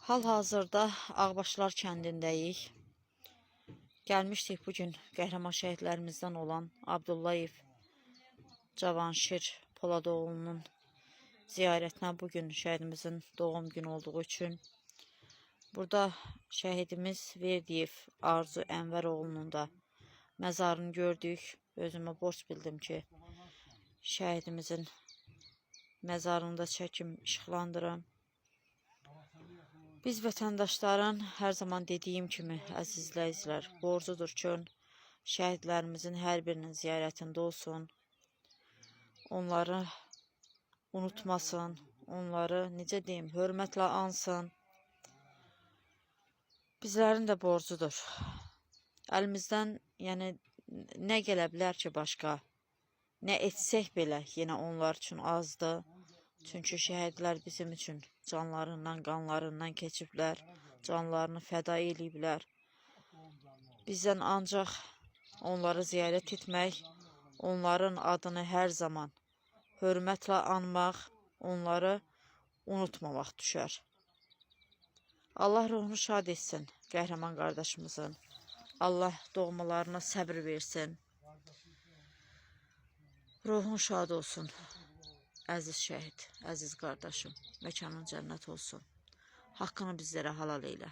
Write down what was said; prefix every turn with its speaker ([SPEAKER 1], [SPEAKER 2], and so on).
[SPEAKER 1] Hal-hazırda Ağbaşlar kəndindəyik. Gəlmişdik bugün qəhrəman şəhidlərimizdən olan Abdullayev Cavanşir Poladoğlu'nun ziyarətinə bugün şəhidimizin doğum günü olduğu üçün. Burada şəhidimiz Verdiyev Arzu Ənvəroğlu'nun da məzarını gördük. Özümə borc bildim ki, şəhidimizin məzarını da çəkim, işıqlandırım. Biz vətəndaşların hər zaman dediyim kimi, əziz izləyicilər, borcudur ki, şəhidlərimizin hər birinin ziyarətində olsun. Onları unutmasın, onları, necə deyim, hörmətlə ansın. Bizlərin də borcudur. Əlimizdən, yəni, nə gələ bilər ki, başqa? Nə etsək belə, yenə onlar üçün azdır. Çünki şəhidlər bizim üçün canlarından, qanlarından keçiblər, canlarını fəda eləyiblər. Bizdən ancaq onları ziyarət etmək, onların adını hər zaman hörmətlə anmaq, onları unutmamaq düşər. Allah ruhunu şad etsin qəhrəman qardaşımızın. Allah doğmalarına səbir versin. Ruhun şad olsun. Əziz şəhid, əziz qardaşım, məkanın cənnət olsun. Haqqını bizlərə halal eylə.